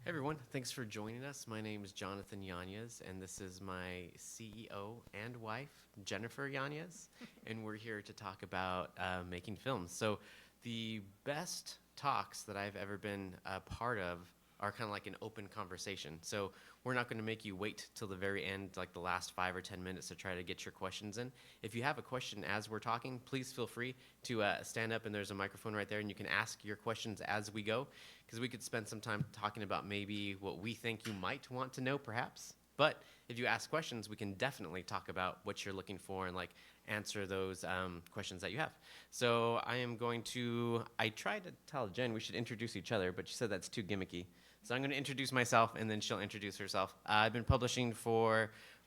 Hey everyone, thanks for joining us. My name is Jynafer Yanez, and this is my CEO and wife, Jynafer Yanez, and we're here to talk about making films. So the best talks that I've ever been a part of are kind of like an open conversation. So we're not going to make you wait till the very end, like the last 5 or 10 minutes to try to get your questions in. If you have a question as we're talking, please feel free to stand up, and there's a microphone right there, and you can ask your questions as we go, because we could spend some time talking about maybe what we think you might want to know, perhaps. But if you ask questions, we can definitely talk about what you're looking for and like answer those questions that you have. So I tried to tell Jen we should introduce each other, but she said that's too gimmicky. So I'm going to introduce myself, and then she'll introduce herself. I've been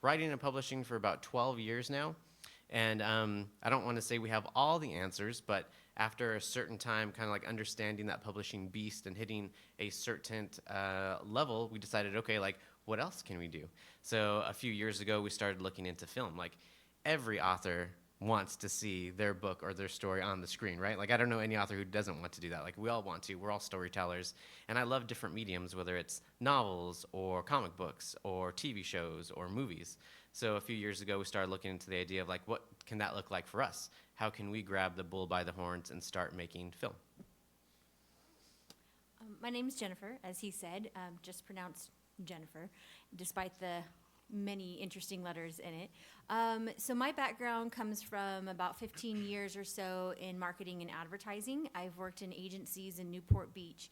writing and publishing for about 12 years now. And I don't want to say we have all the answers, but after a certain time, kind of like understanding that publishing beast and hitting a certain level, we decided, okay, like what else can we do? So a few years ago, we started looking into film. Like every author wants to see their book or their story on the screen, right? Like I don't know any author who doesn't want to do that. Like we all want to. We're all storytellers. And I love different mediums, whether it's novels or comic books or TV shows or movies. So a few years ago, we started looking into the idea of like, what can that look like for us? How can we grab the bull by the horns and start making film? My name is Jynafer, as he said, just pronounced Jennifer, despite the many interesting letters in it. So my background comes from about 15 years or so in marketing and advertising. I've worked in agencies in Newport Beach.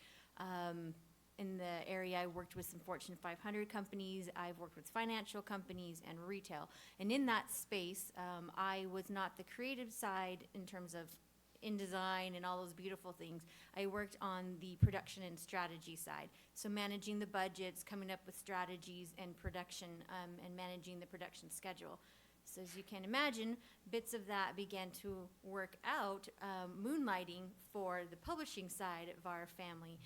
In the area, I worked with some Fortune 500 companies. I've worked with financial companies and retail. And in that space, I was not the creative side in terms of InDesign and all those beautiful things. I worked on the production and strategy side. So managing the budgets, coming up with strategies and production, and managing the production schedule. So as you can imagine, bits of that began to work out, moonlighting for the publishing side of our family.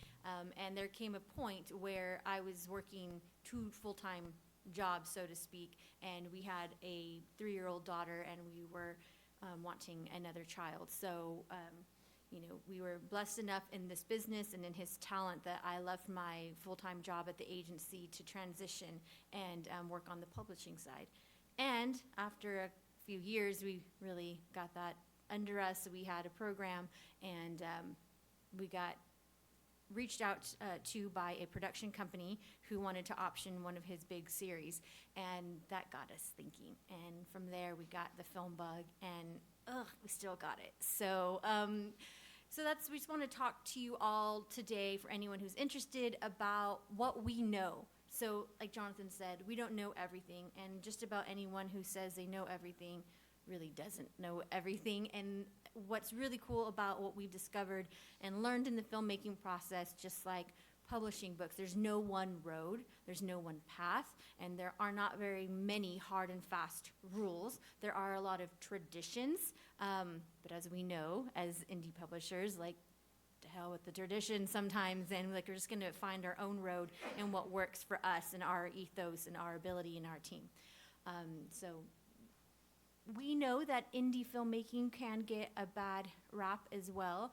And there came a point where I was working 2 full-time jobs, so to speak, and we had a 3-year-old daughter, and we were wanting another child. So, we were blessed enough in this business and in his talent that I left my full-time job at the agency to transition and work on the publishing side. And after a few years, we really got that under us. We had a program, and we got reached out to by a production company who wanted to option one of his big series, and that got us thinking. And from there, we got the film bug, and we still got it. So, we just want to talk to you all today, for anyone who's interested, about what we know. So, like Jonathan said, we don't know everything, and just about anyone who says they know everything really doesn't know everything. And what's really cool about what we've discovered and learned in the filmmaking process, just like publishing books, there's no one road, there's no one path, and there are not very many hard and fast rules. There are a lot of traditions, but as we know, as indie publishers, like, to hell with the tradition sometimes, and like we're just going to find our own road and what works for us and our ethos and our ability and our team. So we know that indie filmmaking can get a bad rap as well.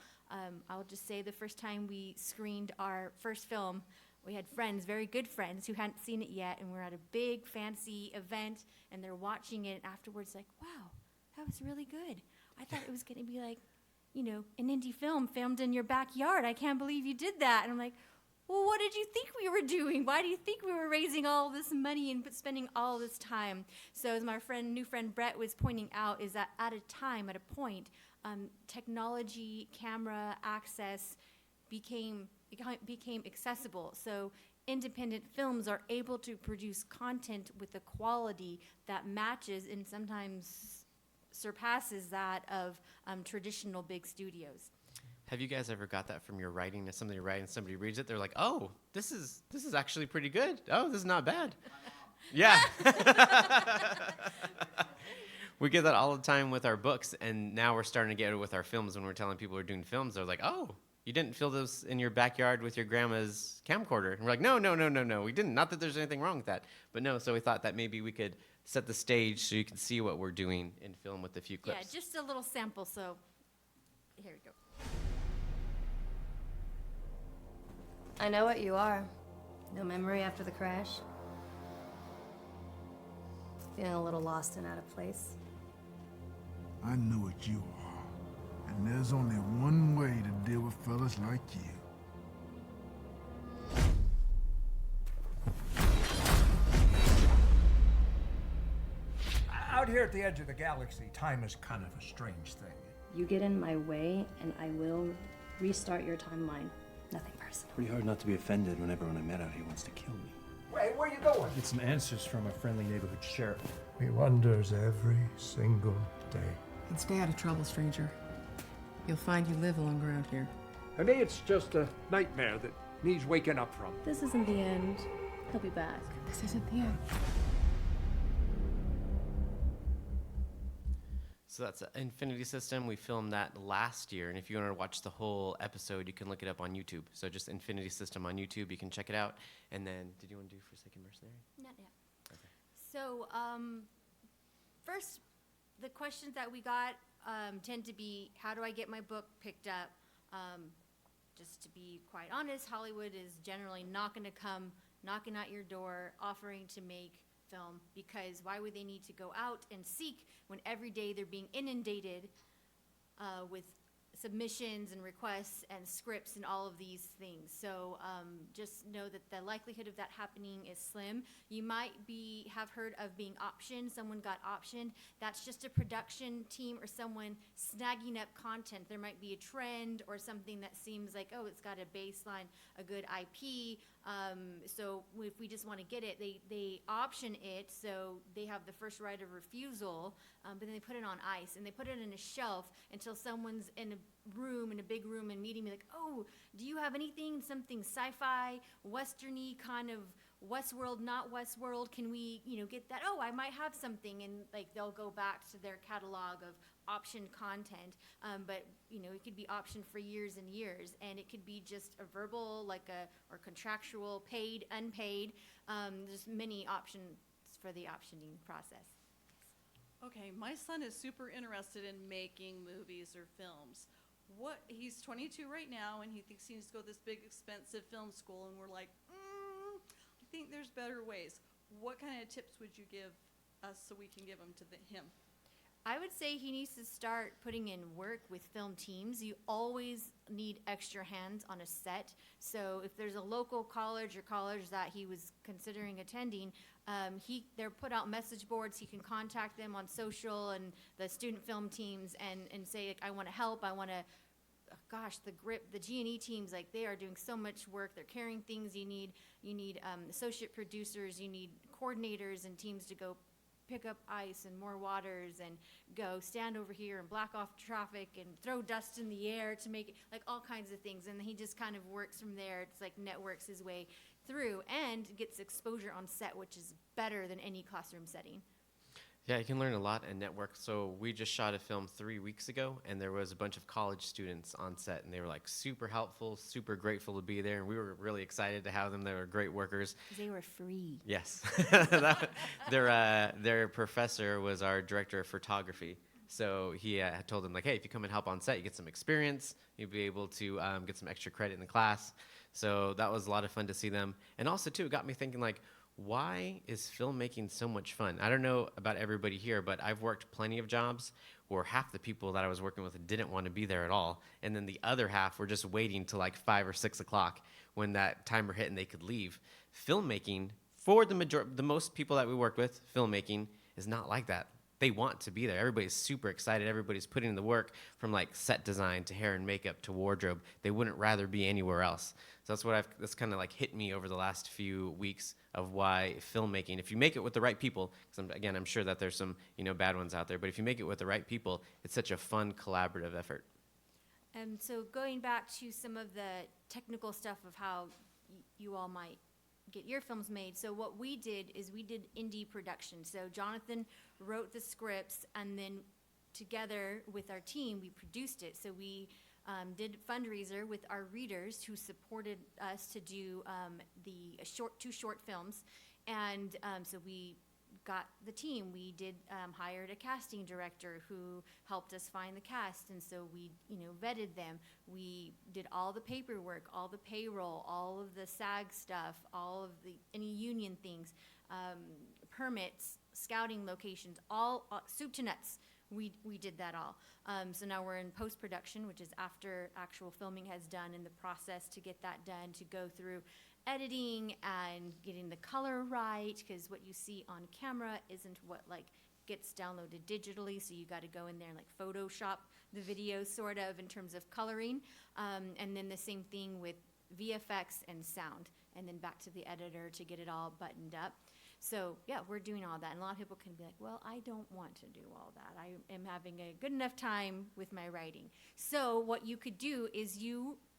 I'll just say the first time we screened our first film, we had friends, very good friends, who hadn't seen it yet, and we're at a big fancy event, and they're watching it, and afterwards like, wow, that was really good. I thought it was going to be like, an indie film filmed in your backyard. I can't believe you did that. And I'm like, well, what did you think we were doing? Why do you think we were raising all this money and spending all this time? So as my new friend Brett was pointing out, is that at a point, technology, camera access became accessible. So independent films are able to produce content with a quality that matches and sometimes surpasses that of traditional big studios. Have you guys ever got that from your writing? If somebody writing, somebody reads it, they're like, "Oh, this is actually pretty good. Oh, this is not bad." Yeah. We get that all the time with our books, and now we're starting to get it with our films. When we're telling people we're doing films, they're like, "Oh, you didn't film this in your backyard with your grandma's camcorder?" And we're like, No, we didn't. Not that there's anything wrong with that, but no. So we thought that maybe we could set the stage so you can see what we're doing in film with a few clips. Yeah, just a little sample. So here we go. I know what you are. No memory after the crash? Feeling a little lost and out of place? I know what you are, and there's only one way to deal with fellas like you. Out here at the edge of the galaxy, time is kind of a strange thing. You get in my way, and I will restart your timeline. Nothing personal. Pretty hard not to be offended when everyone I met out here wants to kill me. Hey, where you going? Get some answers from a friendly neighborhood sheriff. He wonders every single day. And stay out of trouble, stranger. You'll find you live longer out here. To me, it's just a nightmare that needs waking up from. This isn't the end. He'll be back. This isn't the end. So that's an Infinity System. We filmed that last year, and if you want to watch the whole episode, you can look it up on YouTube. So just Infinity System on YouTube, you can check it out. And then, did you want to do Forsaken Mercenary? Not yet. So, first, the questions that we got tend to be, how do I get my book picked up? Just to be quite honest, Hollywood is generally not going to come knocking at your door offering to make film, because why would they need to go out and seek when every day they're being inundated with submissions and requests and scripts and all of these things. So just know that the likelihood of that happening is slim. You might have heard of being optioned. Someone got optioned. That's just a production team or someone snagging up content. There might be a trend or something that seems like, oh, it's got a baseline, a good IP. So if we just want to get it, they option it, so they have the first right of refusal, but then they put it on ice, and they put it in a shelf until someone's in a big room and meeting me like, oh, do you have anything, something sci-fi, westerny, kind of Westworld, not Westworld, can we, get that? Oh, I might have something, and they'll go back to their catalog of optioned content, but it could be optioned for years and years, and it could be just a verbal, or contractual, paid, unpaid. There's many options for the optioning process. Okay, my son is super interested in making movies or films. He's 22 right now, and he thinks he needs to go to this big, expensive film school, and we're like, I think there's better ways. What kind of tips would you give us so we can give them to him? I would say he needs to start putting in work with film teams. You always need extra hands on a set. So if there's a local college that he was considering attending, they're put out message boards. He can contact them on social and the student film teams and say, I want to help. I want to, the G&E teams, they are doing so much work. They're carrying things. You need associate producers. You need coordinators and teams to go pick up ice and more waters and go stand over here and block off traffic and throw dust in the air to make it, all kinds of things. And he just kind of works from there. It's networks his way through and gets exposure on set, which is better than any classroom setting. Yeah, you can learn a lot and network. So we just shot a film 3 weeks ago, and there was a bunch of college students on set, and they were super helpful, super grateful to be there, and we were really excited to have them. They were great workers. They were free. Yes. Their professor was our director of photography. So he had told them, hey, if you come and help on set, you get some experience. You'll be able to get some extra credit in the class. So that was a lot of fun to see them. And also, too, it got me thinking, why is filmmaking so much fun? I don't know about everybody here, but I've worked plenty of jobs where half the people that I was working with didn't want to be there at all. And then the other half were just waiting till 5 or 6 o'clock when that timer hit and they could leave. Filmmaking, for the most people that we worked with, filmmaking is not like that. They want to be there. Everybody's super excited. Everybody's putting in the work from set design to hair and makeup to wardrobe. They wouldn't rather be anywhere else. So that's kind of hit me over the last few weeks of why filmmaking, if you make it with the right people, because I'm sure that there's some bad ones out there, but if you make it with the right people, it's such a fun collaborative effort. And so going back to some of the technical stuff of how you all might get your films made. So what we did is we did indie production. So Jonathan wrote the scripts, and then together with our team, we produced it. So we did fundraiser with our readers who supported us to do two short films. And so we got the team. We did hired a casting director who helped us find the cast, and so we, vetted them. We did all the paperwork, all the payroll, all of the SAG stuff, all of the any union things, permits, scouting locations, all soup to nuts. We did that all. So now we're in post-production, which is after actual filming has done, and the process to get that done, to go through editing and getting the color right, because what you see on camera isn't what gets downloaded digitally, so you got to go in there and Photoshop the video sort of in terms of coloring, and then the same thing with VFX and sound, and then back to the editor to get it all buttoned up. So yeah, we're doing all that, and a lot of people can be like, well, I don't want to do all that. I am having a good enough time with my writing. So what you could do is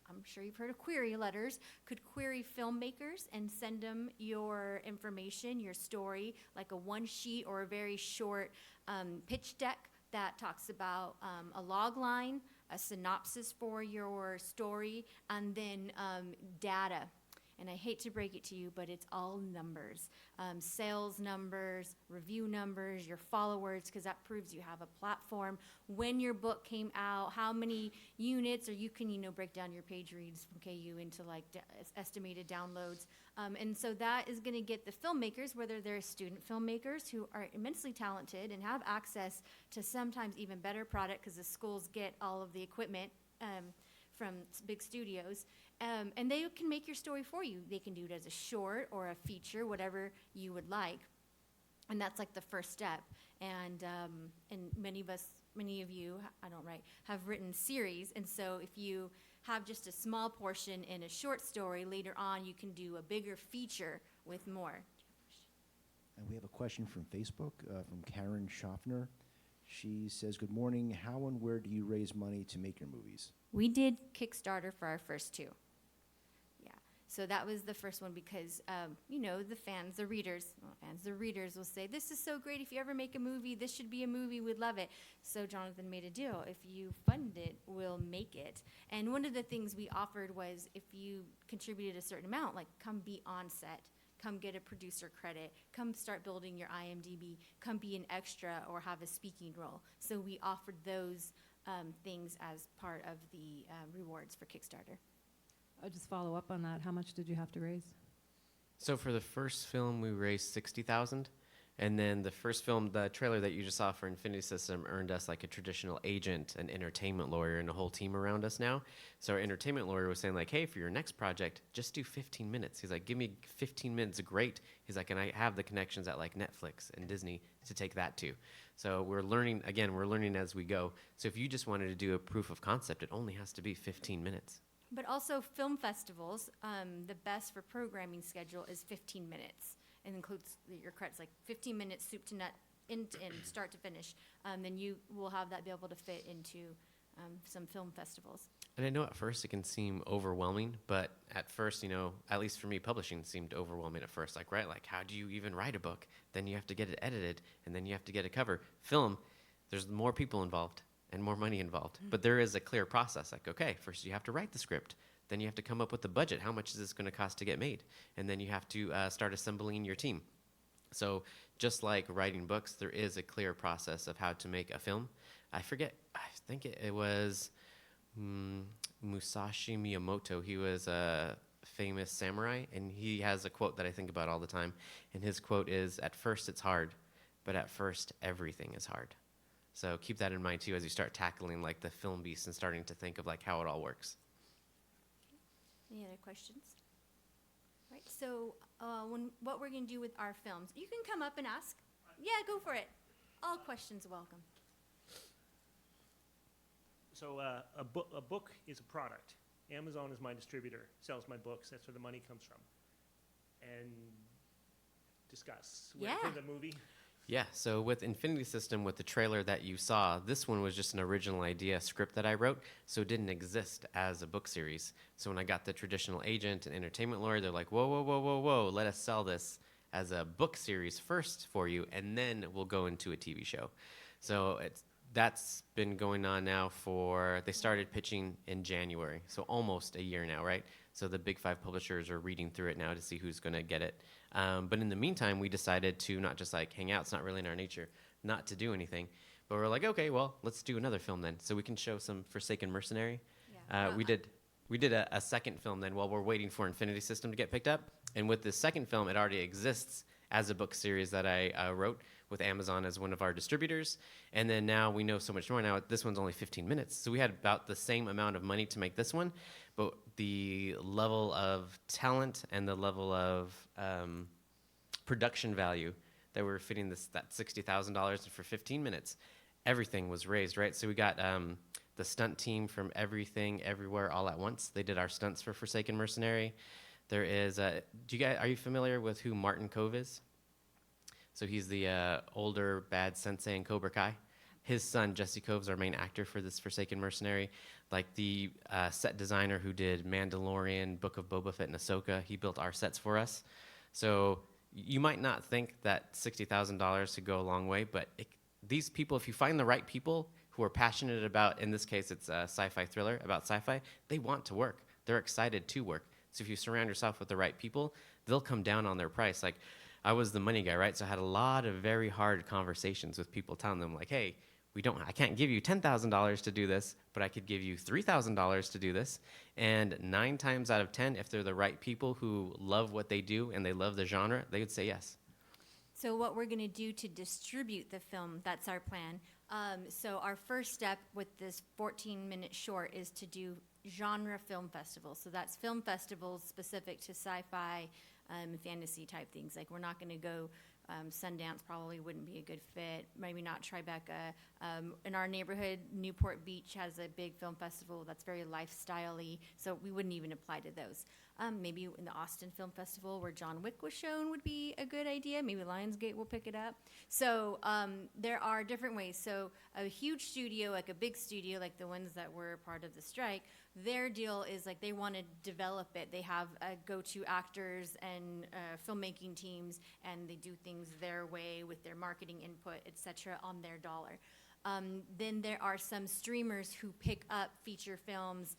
I'm sure you've heard of query letters, could query filmmakers and send them your information, your story, like a one sheet or a very short pitch deck that talks about a log line, a synopsis for your story, and then data. And I hate to break it to you, but it's all numbers. Sales numbers, review numbers, your followers, because that proves you have a platform. When your book came out, how many units, or you can, break down your page reads from KU into estimated downloads. And so that is going to get the filmmakers, whether they're student filmmakers who are immensely talented and have access to sometimes even better product, because the schools get all of the equipment from big studios. And they can make your story for you. They can do it as a short or a feature, whatever you would like. And that's the first step. And many of you, I don't write, have written series. And so if you have just a small portion in a short story, later on you can do a bigger feature with more. And we have a question from Facebook from Karen Schaffner. She says, good morning. How and where do you raise money to make your movies? We did Kickstarter for our first two. Yeah, so that was the first one because, the fans, the readers will say, this is so great. If you ever make a movie, this should be a movie. We'd love it. So Jonathan made a deal. If you fund it, we'll make it. And one of the things we offered was if you contributed a certain amount, come be on set, come get a producer credit, come start building your IMDb, come be an extra or have a speaking role. So we offered those things as part of the rewards for Kickstarter. I'll just follow up on that. How much did you have to raise? So for the first film, we raised $60,000, and then the first film, the trailer that you just saw for Infinity System, earned us a traditional agent, an entertainment lawyer, and a whole team around us now. So our entertainment lawyer was saying hey, for your next project, just do 15 minutes. He's give me 15 minutes, great. He's and I have the connections at Netflix and Disney to take that to. So we're learning as we go. So if you just wanted to do a proof of concept, it only has to be 15 minutes. But also film festivals, the best for programming schedule is 15 minutes. It includes your credits, 15 minutes soup to nut, in start to finish. Then you will have that be able to fit into some film festivals. And I know at first it can seem overwhelming, but at first, at least for me, publishing seemed overwhelming at first. How do you even write a book? Then you have to get it edited, and then you have to get a cover. Film, there's more people involved and more money involved. Mm-hmm. But there is a clear process. Okay, first you have to write the script. Then you have to come up with the budget. How much is this going to cost to get made? And then you have to start assembling your team. So just like writing books, there is a clear process of how to make a film. I think it was Musashi Miyamoto. He was a famous samurai, and he has a quote that I think about all the time. And his quote is, at first it's hard, but at first everything is hard. So keep that in mind too as you start tackling the film beast and starting to think of how it all works. Any other questions? Right, so what we're going to do with our films, you can come up and ask. Yeah, go for it. All questions welcome. So a book is a product. Amazon is my distributor, sells my books. That's where the money comes from. And discuss. Yeah. For the movie. Yeah, so with Infinity System, with the trailer that you saw, this one was just an original idea script that I wrote, so it didn't exist as a book series. So when I got the traditional agent and entertainment lawyer, they're like, whoa, let us sell this as a book series first for you, and then we'll go into a TV show. So that's been going on now they started pitching in January, so almost a year now, right? So the big 5 publishers are reading through it now to see who's going to get it. But in the meantime, we decided to not just like hang out. It's not really in our nature not to do anything. But we're like, okay, well, let's do another film then, so we can show some Forsaken Mercenary. Yeah. We did a second film then while we're waiting for Infinity System to get picked up. And with this second film, it already exists as a book series that I wrote with Amazon as one of our distributors. And then now we know so much more. Now this one's only 15 minutes. So we had about the same amount of money to make this one, but the level of talent and the level of production value that we were fitting that $60,000 for 15 minutes, everything was raised, right? So we got the stunt team from Everything, Everywhere, All at Once. They did our stunts for Forsaken Mercenary. There is, are you familiar with who Martin Kove is? So he's the older bad sensei in Cobra Kai. His son, Jesse Cove's our main actor for this Forsaken Mercenary. Like the set designer who did Mandalorian, Book of Boba Fett, and Ahsoka, he built our sets for us. So you might not think that $60,000 could go a long way, but these people, if you find the right people who are passionate about, in this case it's a sci-fi thriller about sci-fi, they want to work. They're excited to work. So if you surround yourself with the right people, they'll come down on their price. Like, I was the money guy, right? So I had a lot of very hard conversations with people telling them like, hey, I can't give you $10,000 to do this, but I could give you $3,000 to do this. And 9 times out of 10, if they're the right people who love what they do and they love the genre, they would say yes. So what we're going to do to distribute the film, that's our plan. So our first step with this 14-minute short is to do genre film festivals. So that's film festivals specific to sci-fi, fantasy type things. Like, we're not going to go, Sundance probably wouldn't be a good fit. Maybe not Tribeca. In our neighborhood, Newport Beach has a big film festival that's very lifestyle-y, so we wouldn't even apply to those. Maybe in the Austin Film Festival where John Wick was shown would be a good idea. Maybe Lionsgate will pick it up. So there are different ways. So a huge studio, like a big studio, like the ones that were part of the strike, their deal is like they want to develop it. They have go-to actors and filmmaking teams, and they do things their way with their marketing input, etc., on their dollar. Then there are some streamers who pick up feature films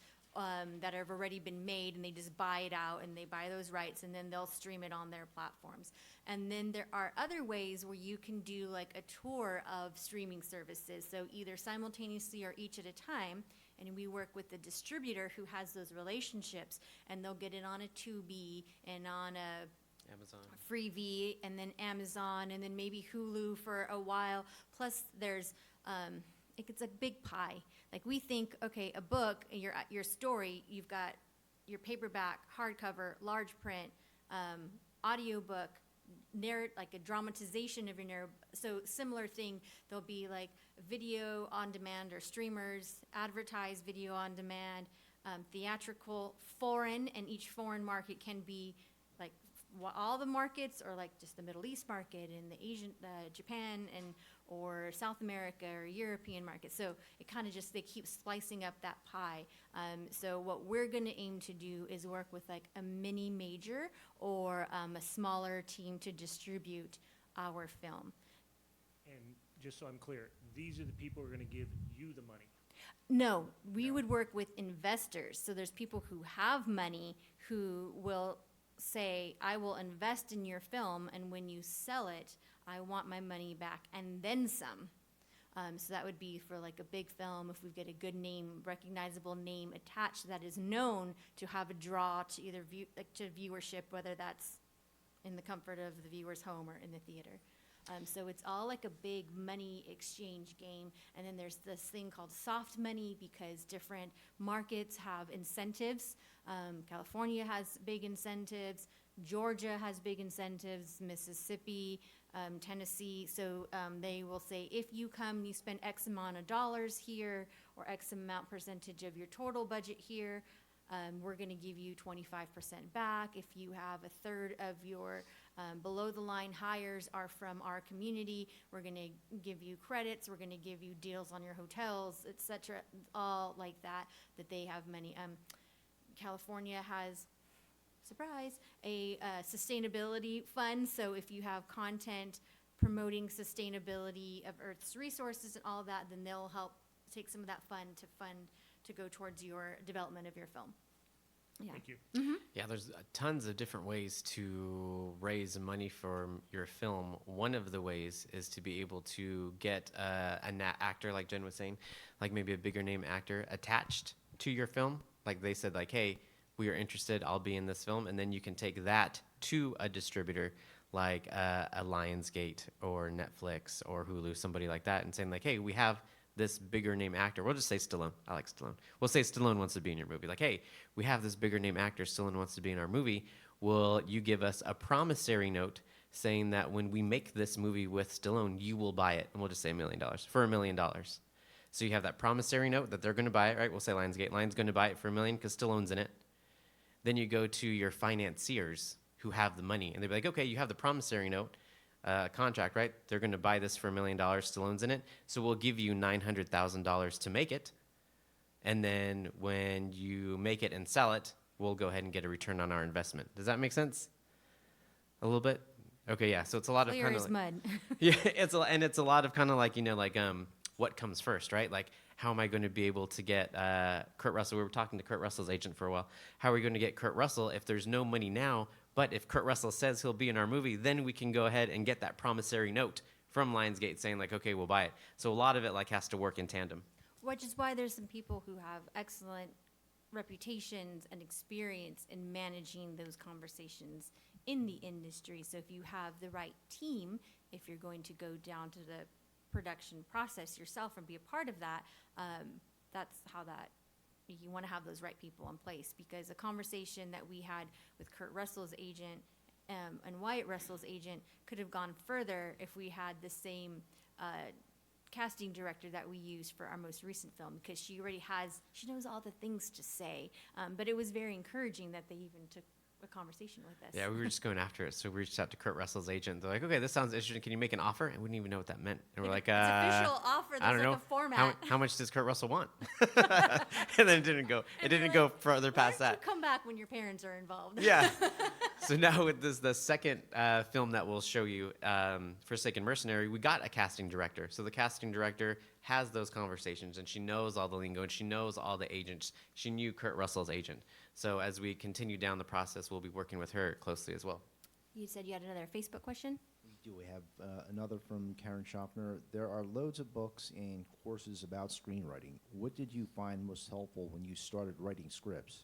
that have already been made, and they just buy it out, and they buy those rights, and then they'll stream it on their platforms. And then there are other ways where you can do like a tour of streaming services, so either simultaneously or each at a time, and we work with the distributor who has those relationships, and they'll get it on a Tubi and on a Amazon, Freevee, and then Amazon, and then maybe Hulu for a while. Plus there's it's a big pie. Like, we think, okay, a book, your story, you've got your paperback, hardcover, large print, audiobook, like a dramatization of your narrative. So similar thing, there'll be like video on demand, or streamers advertise video on demand, theatrical, foreign, and each foreign market can be like all the markets, or like just the Middle East market and the Asian, Japan, and or South America or European market. So it kind of just, they keep splicing up that pie. So what we're going to aim to do is work with like a mini major or a smaller team to distribute our film. And just so I'm clear, these are the people who are going to give you the money. No, we would work with investors. So there's people who have money who will say, I will invest in your film, and when you sell it, I want my money back and then some. So that would be for like a big film, if we get a good name, recognizable name attached that is known to have a draw to either to viewership, whether that's in the comfort of the viewer's home or in the theater. So it's all like a big money exchange game. And then there's this thing called soft money, because different markets have incentives. California has big incentives. Georgia has big incentives. Mississippi, Tennessee. So they will say, if you come, you spend X amount of dollars here, or X amount percentage of your total budget here, we're going to give you 25% back. If you have a third of your below the line hires are from our community, we're going to give you credits, we're going to give you deals on your hotels, etc. All like that they have money. California has, surprise, a sustainability fund. So if you have content promoting sustainability of Earth's resources and all that, then they'll help take some of that fund to go towards your development of your film. Yeah. Thank you. Yeah, there's tons of different ways to raise money for your film. One of the ways is to be able to get an actor, like Jen was saying, like maybe a bigger name actor attached to your film. Like they said, like, hey, we are interested, I'll be in this film. And then you can take that to a distributor like a Lionsgate or Netflix or Hulu, somebody like that, and saying like, hey, we have this bigger name actor. We'll just say Stallone. I like Stallone. We'll say Stallone wants to be in your movie. Like, hey, we have this bigger name actor. Stallone wants to be in our movie. Will you give us a promissory note saying that when we make this movie with Stallone, you will buy it? And we'll just say $1 million for $1 million. So you have that promissory note that they're going to buy it, right? We'll say Lionsgate. Lion's going to buy it for $1 million because Stallone's in it. Then you go to your financiers who have the money, and they'll be like, okay, you have the promissory note. Contract, right? They're going to buy this for $1 million. Stallone's in it, so we'll give you $900,000 to make it, and then when you make it and sell it, we'll go ahead and get a return on our investment. Does that make sense? A little bit? Okay, yeah. So it's a lot of Clear kind as of mud. yeah, it's a lot of kind of like what comes first, right? Like, how am I going to be able to get Kurt Russell? We were talking to Kurt Russell's agent for a while. How are we going to get Kurt Russell if there's no money now? But if Kurt Russell says he'll be in our movie, then we can go ahead and get that promissory note from Lionsgate saying like, okay, we'll buy it. So a lot of it like has to work in tandem. Which is why there's some people who have excellent reputations and experience in managing those conversations in the industry. So if you have the right team, if you're going to go down to the production process yourself and be a part of that, that's how that you want to have those right people in place, because a conversation that we had with Kurt Russell's agent and Wyatt Russell's agent could have gone further if we had the same casting director that we used for our most recent film, because she knows all the things to say. But it was very encouraging that they even took a conversation with us. Yeah, we were just going after it. So we reached out to Kurt Russell's agent. They're like, okay, this sounds interesting. Can you make an offer? And we didn't even know what that meant. And we're like, it's official offer. That's I don't like know. a format. How much does Kurt Russell want? And then it didn't go. It didn't go further past Why don't that. you come back when your parents are involved? Yeah. So now with the second film that we'll show you, Forsaken Mercenary, we got a casting director. So the casting director has those conversations, and she knows all the lingo, and she knows all the agents. She knew Kurt Russell's agent. So as we continue down the process, we'll be working with her closely as well. You said you had another Facebook question? We do. We have another from Karen Schaffner. There are loads of books and courses about screenwriting. What did you find most helpful when you started writing scripts?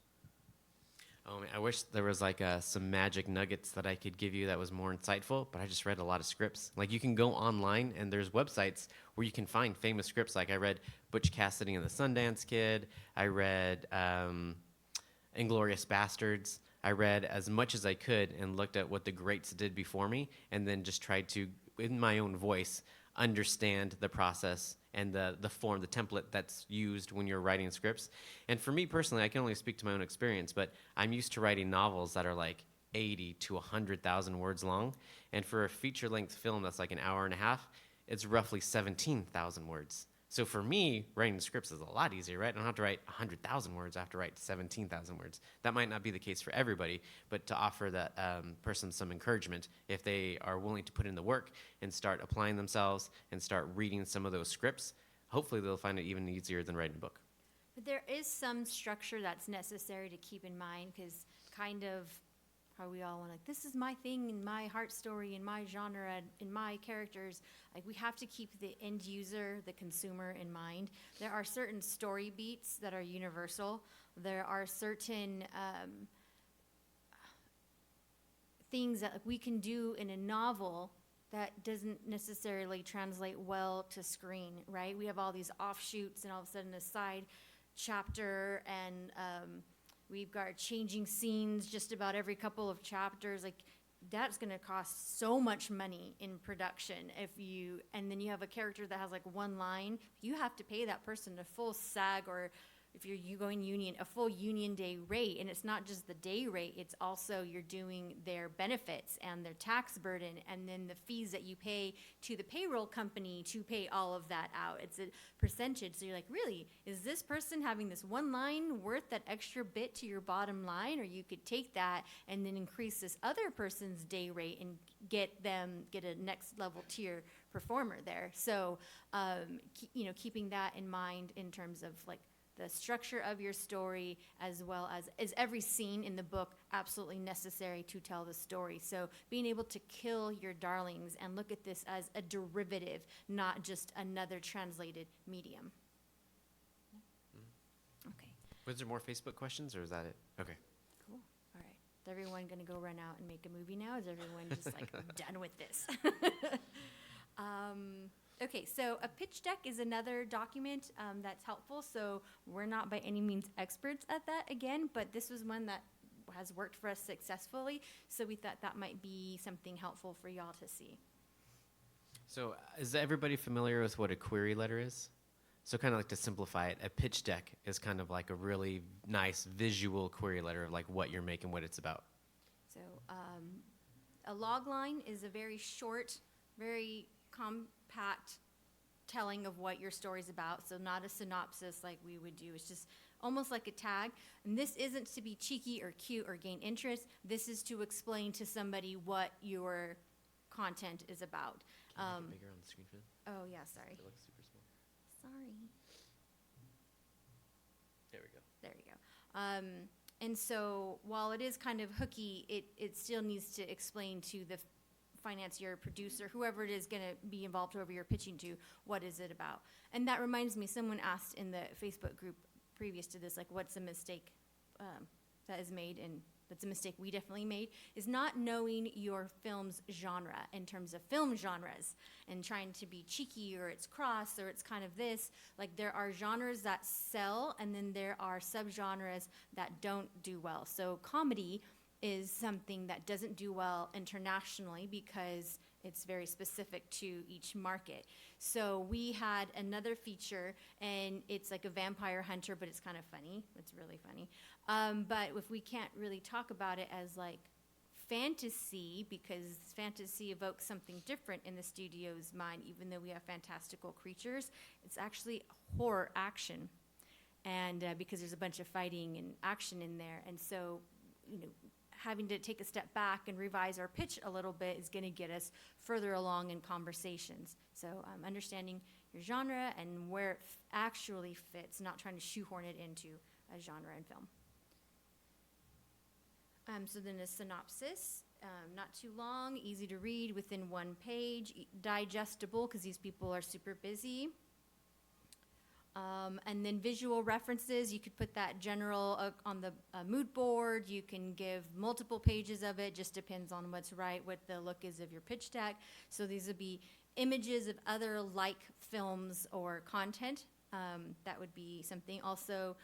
Oh, man, I wish there was like some magic nuggets that I could give you that was more insightful, but I just read a lot of scripts. Like you can go online and there's websites where you can find famous scripts. Like I read Butch Cassidy and the Sundance Kid. I read Inglourious Bastards. I read as much as I could and looked at what the greats did before me, and then just tried to, in my own voice, understand the process and the form, the template that's used when you're writing scripts. And for me personally, I can only speak to my own experience, but I'm used to writing novels that are like 80 to 100,000 words long. And for a feature-length film that's like an hour and a half, it's roughly 17,000 words. So for me, writing scripts is a lot easier, right? I don't have to write 100,000 words. I have to write 17,000 words. That might not be the case for everybody, but to offer that person some encouragement, if they are willing to put in the work and start applying themselves and start reading some of those scripts, hopefully they'll find it even easier than writing a book. But there is some structure that's necessary to keep in mind, because kind of how we all want, like, this is my thing and my heart story and my genre and my characters. Like, we have to keep the end user, the consumer, in mind. There are certain story beats that are universal. There are certain things that we can do in a novel that doesn't necessarily translate well to screen, right? We have all these offshoots and all of a sudden a side chapter, and we've got changing scenes just about every couple of chapters. Like, that's going to cost so much money in production. And then you have a character that has like one line, you have to pay that person a full SAG, or if you're going union, a full union day rate. And it's not just the day rate, it's also you're doing their benefits and their tax burden, and then the fees that you pay to the payroll company to pay all of that out. It's a percentage. So you're like, really, is this person having this one line worth that extra bit to your bottom line? Or you could take that and then increase this other person's day rate and get a next level tier performer there. So, keeping that in mind in terms of like the structure of your story, as well as is every scene in the book absolutely necessary to tell the story. So being able to kill your darlings and look at this as a derivative, not just another translated medium. Okay, Was there more Facebook questions, or is that it? Okay. cool. All right. Is everyone going to go run out and make a movie now? Is everyone just like done with this? Okay, so a pitch deck is another document that's helpful. So we're not by any means experts at that again, but this was one that has worked for us successfully. So we thought that might be something helpful for y'all to see. So is everybody familiar with what a query letter is? So kind of like to simplify it, a pitch deck is kind of like a really nice visual query letter of like what you're making, what it's about. So a log line is a very short, very compact telling of what your story's about. So not a synopsis like we would do. It's just almost like a tag. And this isn't to be cheeky or cute or gain interest. This is to explain to somebody what your content is about. Can you make it bigger on the screen for them? Oh, yeah, sorry. It looks super small. Sorry. There we go. There you go. And so while it is kind of hooky, it still needs to explain to the financier, producer, whoever it is going to be involved, whoever you're pitching to, what is it about? And that reminds me, someone asked in the Facebook group previous to this, like, what's a mistake that is made, and that's a mistake we definitely made, is not knowing your film's genre in terms of film genres and trying to be cheeky or it's cross or it's kind of this. Like, there are genres that sell, and then there are subgenres that don't do well. So comedy is something that doesn't do well internationally because it's very specific to each market. So we had another feature, and it's like a vampire hunter, but it's kind of funny. It's really funny. But if we can't really talk about it as like fantasy, because fantasy evokes something different in the studio's mind, even though we have fantastical creatures, it's actually horror action. And because there's a bunch of fighting and action in there. And so, you know, having to take a step back and revise our pitch a little bit is going to get us further along in conversations. So understanding your genre and where it actually fits, not trying to shoehorn it into a genre in film. So then a synopsis, not too long, easy to read, within one page, digestible because these people are super busy. And then visual references, you could put that general on the mood board. You can give multiple pages of it, just depends on what's right, what the look is of your pitch deck. So these would be images of other like films or content. That would be something. Also,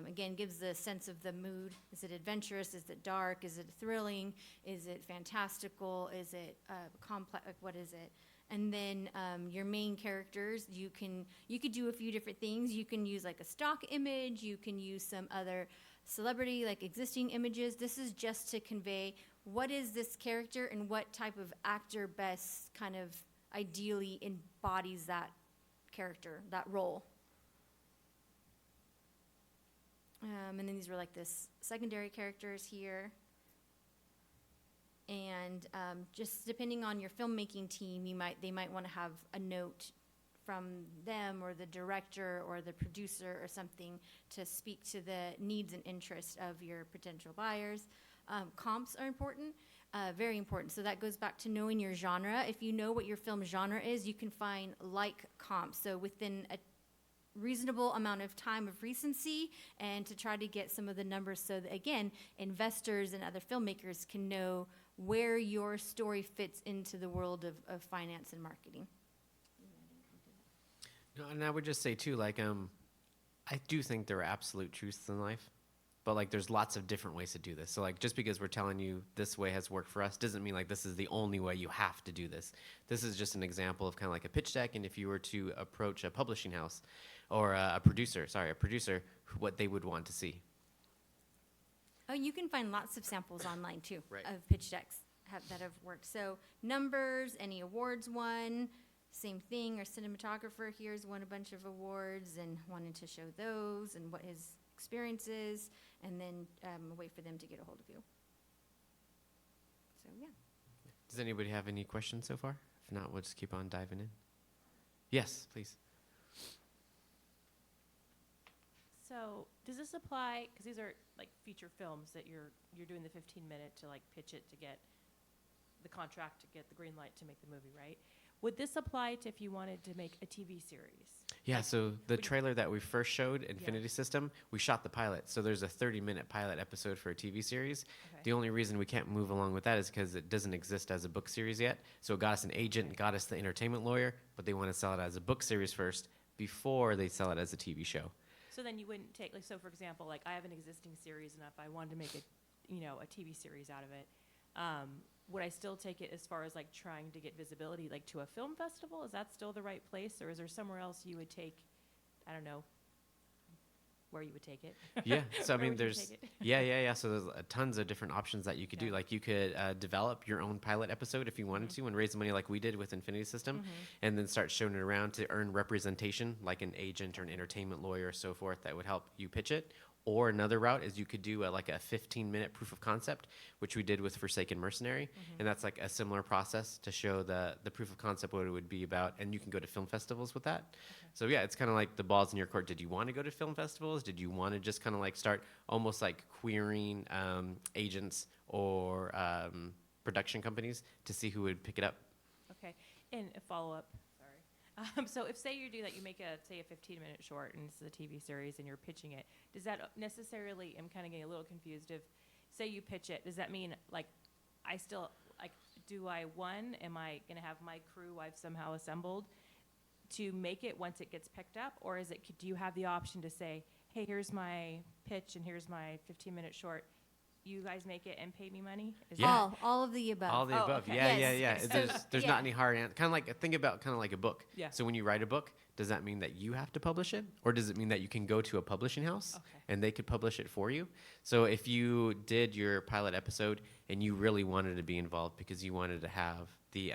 again, gives the sense of the mood. Is it adventurous? Is it dark? Is it thrilling? Is it fantastical? Is it complex? Like, what is it? And then your main characters, you could do a few different things. You can use like a stock image. You can use some other celebrity, like existing images. This is just to convey what is this character and what type of actor best kind of ideally embodies that character, that role. And then these were like this secondary characters here. And just depending on your filmmaking team, they might want to have a note from them or the director or the producer or something to speak to the needs and interests of your potential buyers. Comps are important, very important. So that goes back to knowing your genre. If you know what your film genre is, you can find like comps. So within a reasonable amount of time of recency, and to try to get some of the numbers so that, again, investors and other filmmakers can know where your story fits into the world of finance and marketing. No, and I would just say too, like, I do think there are absolute truths in life, but like there's lots of different ways to do this. So like just because we're telling you this way has worked for us doesn't mean like this is the only way you have to do this. This is just an example of kind of like a pitch deck, and if you were to approach a publishing house or a producer, what they would want to see. Oh, you can find lots of samples online too, Right. of pitch decks that have worked. So numbers, any awards won, same thing. Our cinematographer here's won a bunch of awards and wanted to show those and what his experience is, and then a way for them to get a hold of you. So yeah. Does anybody have any questions so far? If not, we'll just keep on diving in. Yes, please. So So does this apply, because these are like feature films that you're doing the 15-minute to like pitch it to get the contract to get the green light to make the movie, right? Would this apply to if you wanted to make a TV series? Yeah, Like, so the would- trailer that we first showed, Infinity System, we shot the pilot. So there's a 30-minute pilot episode for a TV series. Okay. The only reason we can't move along with that is because it doesn't exist as a book series yet. So it got us an agent, got us the entertainment lawyer, but they want to sell it as a book series first before they sell it as a TV show. So then you wouldn't take, like, so for example, like I have an existing series, and if I wanted to make a TV series out of it, would I still take it as far as like trying to get visibility, like to a film festival? Is that still the right place, or is there somewhere else you would take? I don't know where you would take it. Yeah, so I Where mean, would you there's take it? yeah. So there's tons of different options that you could do. Yeah. Like you could develop your own pilot episode if you wanted to, and raise the money like we did with Infinity System, and then start showing it around to earn representation, like an agent or an entertainment lawyer or so forth that would help you pitch it. Or another route is you could do like a 15-minute proof of concept, which we did with Forsaken Mercenary, and that's like a similar process to show the proof of concept, what it would be about, and you can go to film festivals with that. So yeah, it's kind of like the ball's in your court. Did you want to go to film festivals? Did you want to just kind of like start almost like querying agents or production companies to see who would pick it up? Okay, and a follow-up, sorry. So if, say you do that, you make a 15-minute short, and it's a TV series, and you're pitching it, does that necessarily, I'm kind of getting a little confused, if, say you pitch it, does that mean, like, am I going to have my crew I've somehow assembled to make it once it gets picked up, or do you have the option to say, hey, here's my pitch, and here's my 15-minute short, you guys make it and pay me money? Is Yeah. All of the above. All the above. okay. Yeah, Yes. yeah. There's not any hard answer. Kind of like, think about kind of like a book. Yeah. So when you write a book, does that mean that you have to publish it? Or does it mean that you can go to a publishing house Okay. and they could publish it for you? So if you did your pilot episode and you really wanted to be involved because you wanted to have the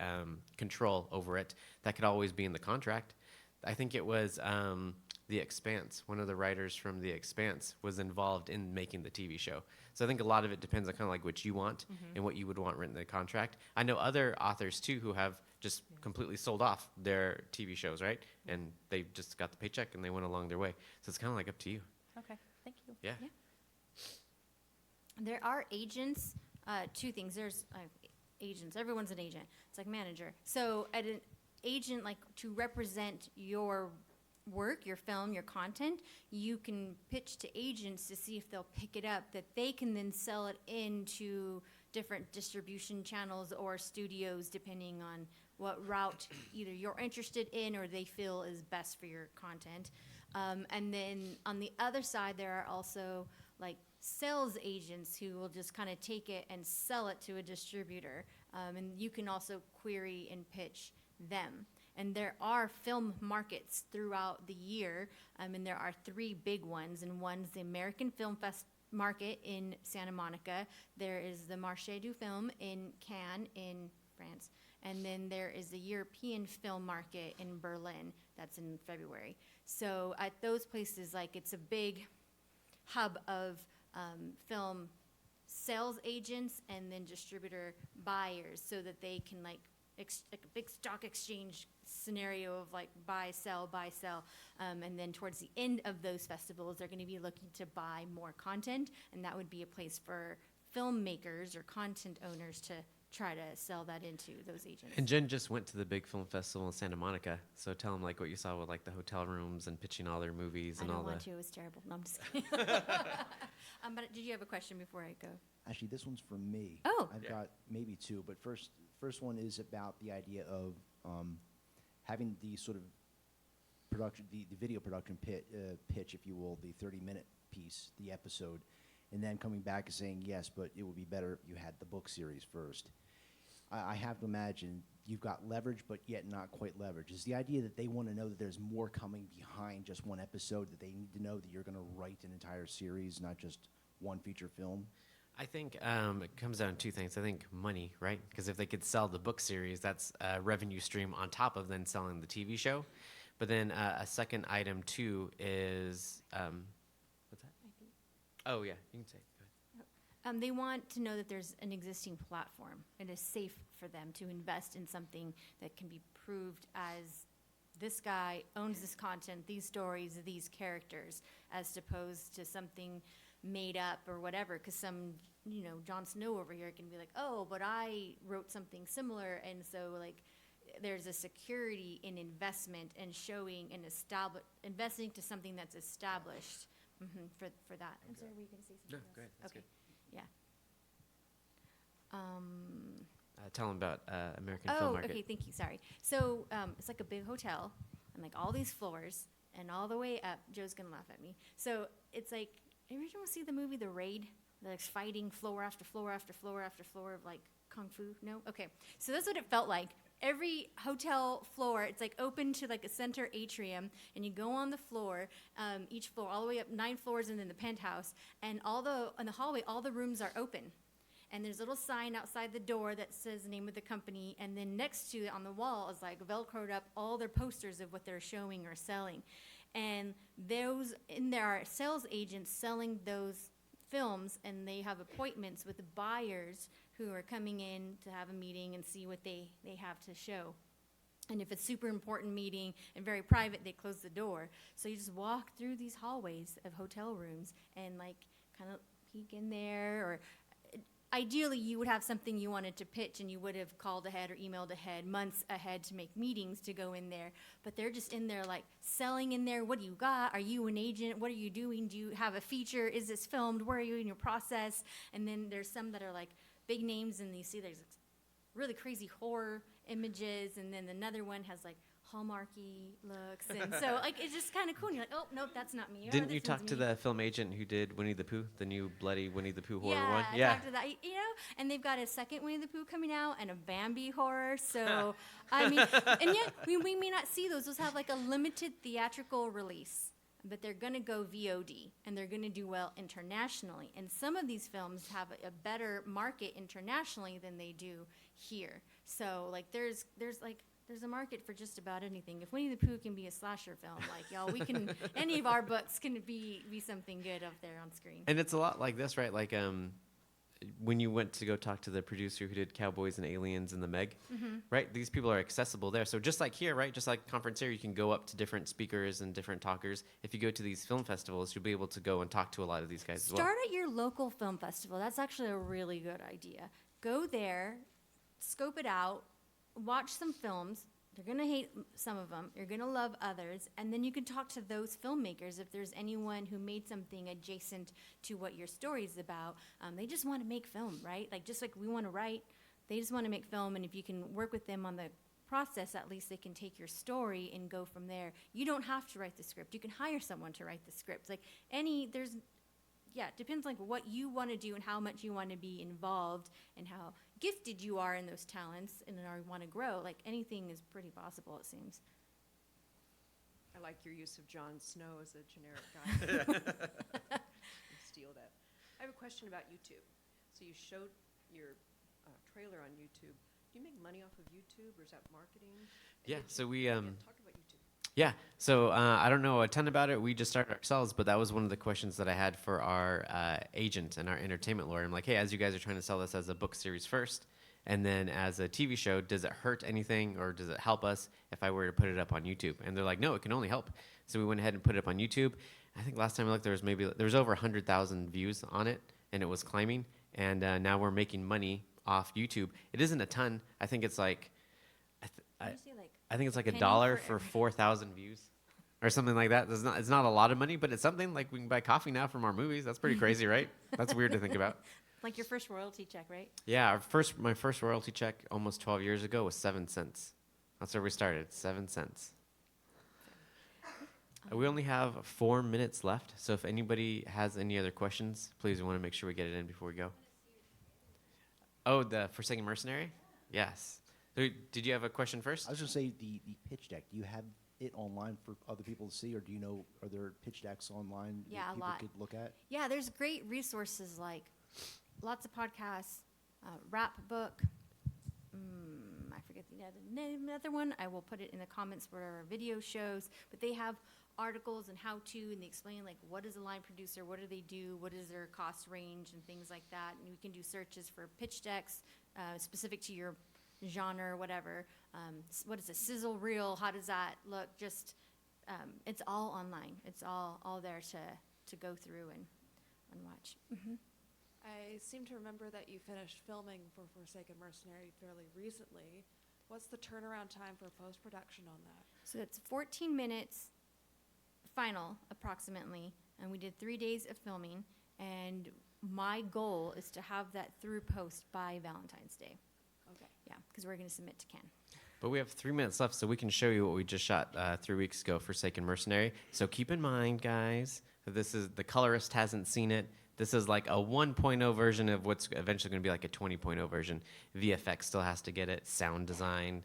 control over it, that could always be in the contract. I think it was The Expanse. One of the writers from The Expanse was involved in making the TV show. So I think a lot of it depends on kind of like what you want and what you would want written in the contract. I know other authors too who have just completely sold off their TV shows, right? And they just got the paycheck and they went along their way. So it's kind of like up to you. Okay, thank you. Yeah. There are agents, two things. There's agents. Everyone's an agent. It's like manager. So at an agent, like to represent your work, your film, your content, you can pitch to agents to see if they'll pick it up, that they can then sell it into different distribution channels or studios, depending on what route either you're interested in or they feel is best for your content. And then on the other side, there are also like sales agents who will just kind of take it and sell it to a distributor. And you can also query and pitch them. And there are film markets throughout the year, and there are 3 big ones. And one's the American Film Fest market in Santa Monica. There is the Marché du Film in Cannes in France. And then there is the European Film Market in Berlin. That's in February. So at those places, like, it's a big hub of film sales agents and then distributor buyers, so that they can like a big stock exchange scenario of like buy, sell, and then towards the end of those festivals, they're going to be looking to buy more content, and that would be a place for filmmakers or content owners to try to sell that into those agents. And Jen just went to the big film festival in Santa Monica, so tell them like what you saw with like the hotel rooms and pitching all their movies and all I don't that. want to. It was terrible. No, I'm just kidding. But did you have a question before I go? Actually, this one's for me. Oh. I've got maybe 2, but first one is about the idea of having the sort of production, the video production pitch, if you will, the 30-minute piece, the episode, and then coming back and saying, yes, but it would be better if you had the book series first. I have to imagine you've got leverage, but yet not quite leverage. Is the idea that they want to know that there's more coming behind just one episode, that they need to know that you're going to write an entire series, not just one feature film? I think it comes down to 2 things. I think money, right? Because if they could sell the book series, that's a revenue stream on top of then selling the TV show. But then a second item too is what's that? Oh yeah, you can say it. Go ahead. They want to know that there's an existing platform. It is safe for them to invest in something that can be proved as this guy owns this content, these stories, these characters, as opposed to something made up or whatever, because some, Jon Snow over here can be like, oh, but I wrote something similar, and so like there's a security in investment and showing and investing to something that's established for that. I'm sorry, were you going to say something else? Great. That's Okay, good. yeah. Tell them about American Film Market. Okay, thank you, sorry. So it's like a big hotel, and like all these floors, and all the way up, Joe's going to laugh at me. So it's like, every time you see the movie The Raid, they're like fighting floor after floor after floor after floor of like kung fu, no? Okay, so that's what it felt like. Every hotel floor, it's like open to like a center atrium, and you go on the floor, each floor, all the way up 9 floors, and then the penthouse, and in the hallway, all the rooms are open. And there's a little sign outside the door that says the name of the company, and then next to it on the wall is like velcroed up all their posters of what they're showing or selling. And there are sales agents selling those films, and they have appointments with the buyers who are coming in to have a meeting and see what they have to show. And if it's super important meeting and very private, they close the door. So you just walk through these hallways of hotel rooms and like kind of peek in there, or ideally you would have something you wanted to pitch, and you would have called ahead or emailed ahead months ahead to make meetings to go in there. But they're just in there like selling in there. What do you got? Are you an agent? What are you doing? Do you have a feature? Is this filmed? Where are you in your process? And then there's some that are like big names, and you see there's really crazy horror images, and then another one has like Hallmarky looks, and so like it's just kind of cool. And you're like, oh nope, that's not me. Didn't you talk to the film agent who did Winnie the Pooh, the new bloody Winnie the Pooh horror one? Yeah, I talked to that. And they've got a second Winnie the Pooh coming out and a Bambi horror. So I mean, and yet we may not see those. Those have like a limited theatrical release, but they're going to go VOD, and they're going to do well internationally. And some of these films have a better market internationally than they do here. So like there's a market for just about anything. If Winnie the Pooh can be a slasher film, like y'all, we can. Any of our books can be something good up there on screen. And it's a lot like this, right? Like when you went to go talk to the producer who did Cowboys and Aliens and The Meg, right? These people are accessible there. So just like here, right? Just like conference here, you can go up to different speakers and different talkers. If you go to these film festivals, you'll be able to go and talk to a lot of these guys as well. Start at your local film festival. That's actually a really good idea. Go there, scope it out, watch some films. You're going to hate some of them. You're going to love others. And then you can talk to those filmmakers if there's anyone who made something adjacent to what your story is about. They just want to make film, right? Like just like we want to write, they just want to make film. And if you can work with them on the process, at least they can take your story and go from there. You don't have to write the script. You can hire someone to write the script. Like it depends like what you want to do and how much you want to be involved and how gifted you are in those talents and want to grow. Like anything is pretty possible, it seems. I like your use of Jon Snow as a generic guy. Steal that. I have a question about YouTube. So you showed your trailer on YouTube. Do you make money off of YouTube, or is that marketing? Yeah, so we talk about YouTube. Yeah, so I don't know a ton about it. We just started ourselves, but that was one of the questions that I had for our agent and our entertainment lawyer. I'm like, hey, as you guys are trying to sell this as a book series first, and then as a TV show, does it hurt anything, or does it help us if I were to put it up on YouTube? And they're like, no, it can only help. So we went ahead and put it up on YouTube. I think last time I looked, there was over 100,000 views on it, and it was climbing. And now we're making money off YouTube. It isn't a ton. I think it's like, I think it's like $1 for 4,000 views or something like that. It's not a lot of money, but it's something. Like we can buy coffee now from our movies. That's pretty crazy, right? That's weird to think about. Like your first royalty check, right? Yeah, my first royalty check almost 12 years ago was 7 cents. That's where we started, 7 cents. We only have 4 minutes left, so if anybody has any other questions, please, we want to make sure we get it in before we go. Oh, the Forsaken Mercenary? Yes. So did you have a question first? I was going to say the pitch deck. Do you have it online for other people to see, or do you know, are there pitch decks online that people could look at? Yeah, there's great resources like lots of podcasts, rap book. I forget the other one. I will put it in the comments for our video shows. But they have articles and how-to, and they explain like what is a line producer, what do they do, what is their cost range, and things like that. And you can do searches for pitch decks specific to your genre, whatever. What is a sizzle reel? How does that look? Just, it's all online. It's all there to go through and watch. I seem to remember that you finished filming for Forsaken Mercenary fairly recently. What's the turnaround time for post-production on that? So it's 14 minutes final, approximately, and we did 3 days of filming, and my goal is to have that through post by Valentine's Day. Okay. Yeah, because we're going to submit to Ken. But we have 3 minutes left, so we can show you what we just shot 3 weeks ago, Forsaken Mercenary. So keep in mind, guys, that this is, the colorist hasn't seen it. This is like a 1.0 version of what's eventually going to be like a 20.0 version. VFX still has to get it, sound design,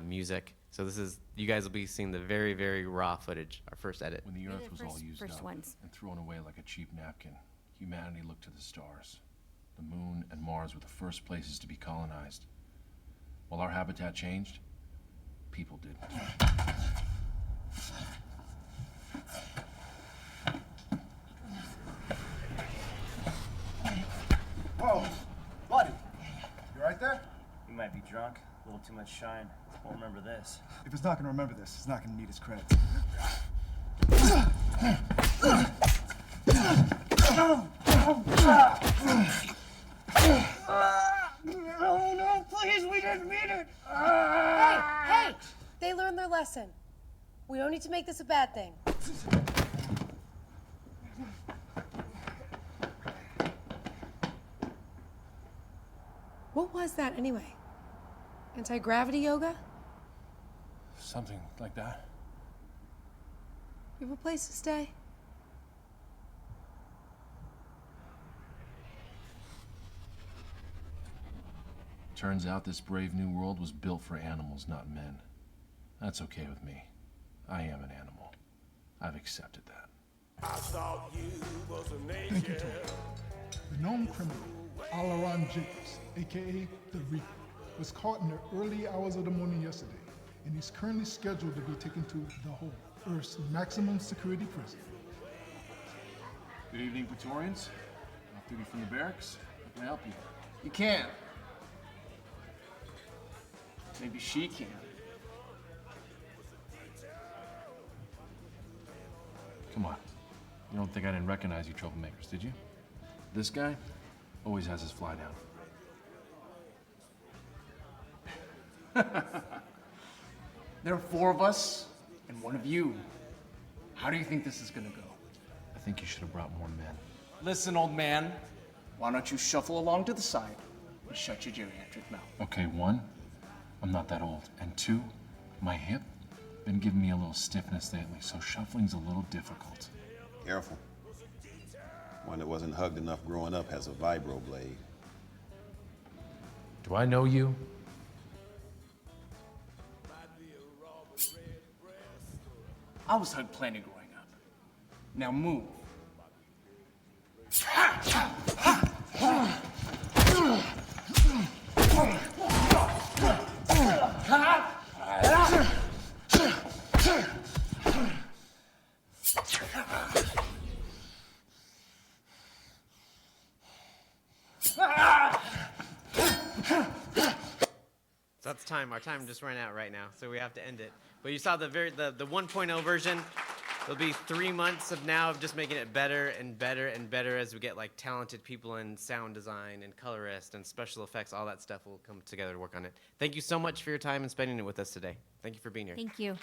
music. So this is, you guys will be seeing the very, very raw footage, our first edit. When the Earth was all used first up ones. and thrown away like a cheap napkin, humanity looked to the stars. The moon and Mars were the first places to be colonized. While our habitat changed, people did. Whoa, buddy, you right there? You might be drunk, a little too much shine. Won't remember this. If it's not gonna remember this, it's not gonna need his credit. Oh no, please, we didn't mean it. Hey, they learned their lesson. We don't need to make this a bad thing. What was that anyway? Anti-gravity yoga? Something like that. You have a place to stay? Turns out this brave new world was built for animals, not men. That's okay with me. I am an animal. I've accepted that. I thought you was an angel. The known criminal, Alaron Jacobs, aka the Reaper, was caught in the early hours of the morning yesterday, and he's currently scheduled to be taken to the Hole, Earth's maximum security prison. Good evening, Praetorians. Off duty from the barracks. How can I help you? You can't. Maybe she can. Come on. You don't think I didn't recognize you troublemakers, did you? This guy always has his fly down. There are 4 of us and 1 of you. How do you think this is gonna go? I think you should have brought more men. Listen, old man, why don't you shuffle along to the side and shut your geriatric mouth? Okay, 1, I'm not that old. And 2, my hip been giving me a little stiffness lately, so shuffling's a little difficult. Careful. One that wasn't hugged enough growing up has a vibro blade. Do I know you? I was hugged plenty growing up. Now move. So that's time. Our time just ran out right now, so we have to end it. But you saw the 1.0 version. There'll be 3 months of now of just making it better and better and better as we get like talented people in sound design and colorist and special effects. All that stuff will come together to work on it. Thank you so much for your time and spending it with us today. Thank you for being here. Thank you.